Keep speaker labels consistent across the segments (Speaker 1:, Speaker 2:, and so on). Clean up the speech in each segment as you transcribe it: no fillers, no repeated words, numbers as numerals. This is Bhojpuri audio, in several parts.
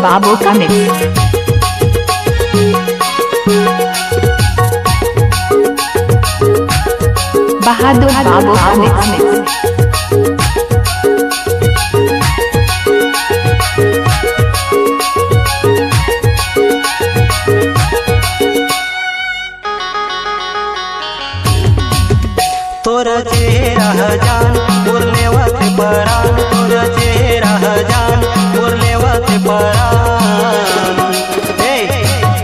Speaker 1: बाबू का मिक्स। बहादुर बाबू का मिक्स।
Speaker 2: तोरा चेहरा जान उर्लेवत परान, तोरा चेहरा जान उर्लेवत परान।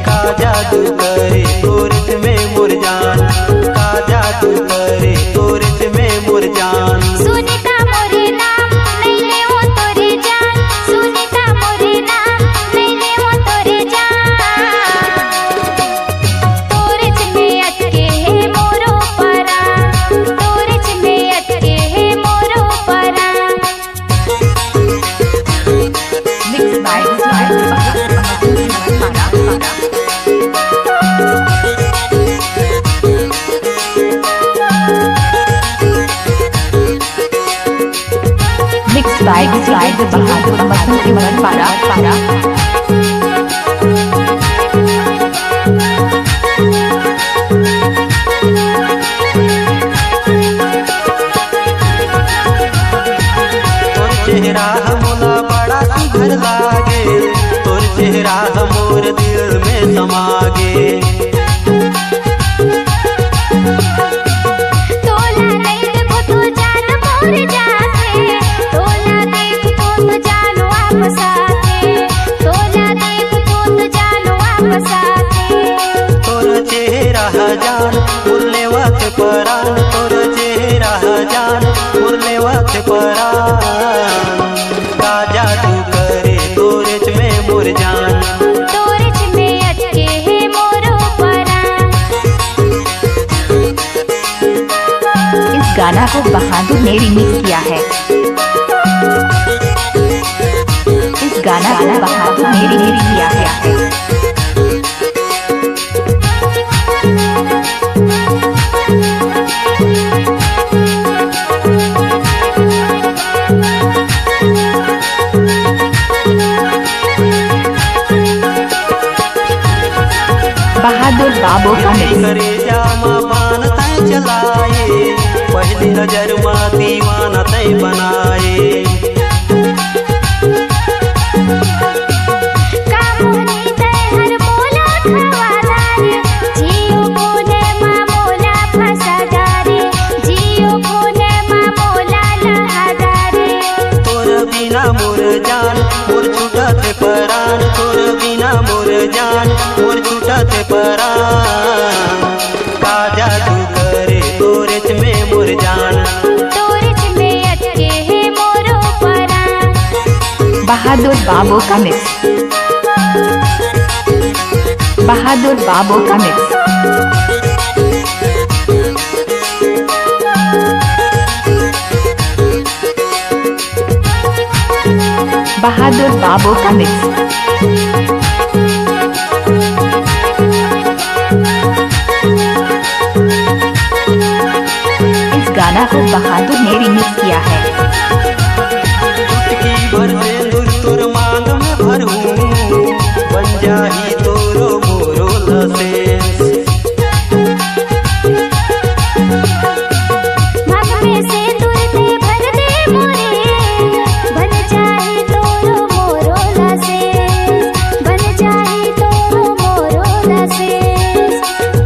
Speaker 2: का जादू करे तोरत में मोर जान, का जादू करे तोरत में मोर जान।
Speaker 3: सुनीता मोरे नाम नहीं ले वो तोरे जान, सुनीता मोरे नाम नहीं ले वो तोरे जान। तोरच में अटके है मोरो परा, तोरच में अटके है मोरो परा।
Speaker 1: मिक्स बाय बहादुर मसूद इमरान पारा।
Speaker 2: चेहरा मोला बड़ा सुघर लागे, तोर चेहरा मोर दिल में समागे।
Speaker 3: तोला नहीं देखो तो जान मोर जाते, तोला देखो तो जान वापस आते, तोला देखो तो जान वापस आते।
Speaker 2: तोर चेहरा जान उर्लेवत परान, तोर चेहरा जान उर्लेवत परान। का जादू करे तोरच में मोर जान,
Speaker 3: तोरच में अटके है मोरो परा।
Speaker 1: इस गाना को बहादुर ने रिमिक्स किया है। इस गाना को बहादुर ने रिमिक्स किया है। बहादुर बाबू का मिक्स।
Speaker 2: करे जामा बान तय चलाए, पहली नजर मा दीवाना तय बनाए।
Speaker 3: कामोनी तय हर मोला खवादार, जियो कोने मा मोला फसादारे, जियो कोने मा मोला लहादारे।
Speaker 2: तोर बिना मोर जान मोर छूटत परान, तोर बिना मोर जान मोर छूटत परान। का जादू करे तोरच में मोर जान,
Speaker 3: तोरच में अटके है मोरो परा।
Speaker 1: बहादुर बाबू का मिक्स। बहादुर बाबू का मिक्स। बहादुर बाबू का मिक्स। इस गाना को बहादुर ने रिमिक्स किया है।
Speaker 2: चुटकी भर सिंदूर तोर मांग में भरूं, बन जाही तोरो मोरो लसेस।
Speaker 3: मांग में सिंदूर ते भर दे मोरे, बन जाए तोरो मोरो लसेस, बन जाए तोरो मोरो लसेस।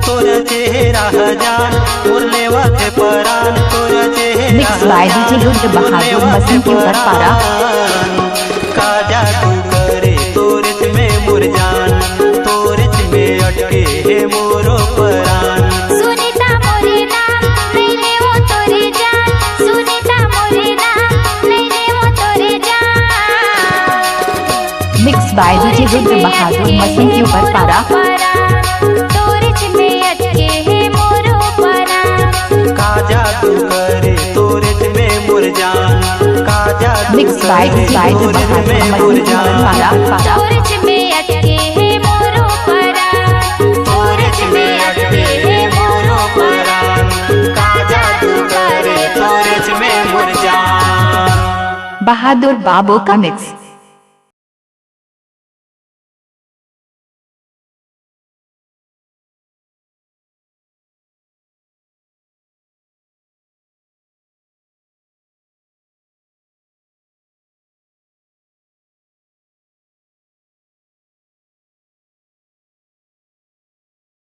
Speaker 2: तोर चेहरा जान उर्लेवत परान, तोर
Speaker 1: मिक्स बाय
Speaker 2: चेहरा
Speaker 1: डीजे लुट बहादुर मसूद के ऊपर पारा।
Speaker 2: का जादू करे तोरच में मोर जान, तोरच में अटके है मोरो परान।
Speaker 3: सुनीता मोरे नाम नहीं ले वो तोरे जान, सुनीता मोरे नाम नहीं ले वो तोरे जान।
Speaker 1: मिक्स बाय डीजे लुट बहादुर मसूद के ऊपर पारा।
Speaker 3: तोरच में अटके है मोरो परा।
Speaker 2: का जादू करे तोरच में मोर जान, का जादू
Speaker 1: मिक्स बाय
Speaker 2: करे
Speaker 1: बहादुर
Speaker 2: तोरच में मोर
Speaker 1: मसूद के ऊपर
Speaker 2: जान।
Speaker 1: पारा।
Speaker 3: तोरच में अटके है मोरो परा, तोरच में अटके है मोरो परा।
Speaker 2: का जादू करे तोरच में मोर जान।
Speaker 1: बहादुर बाबू का मिक्स।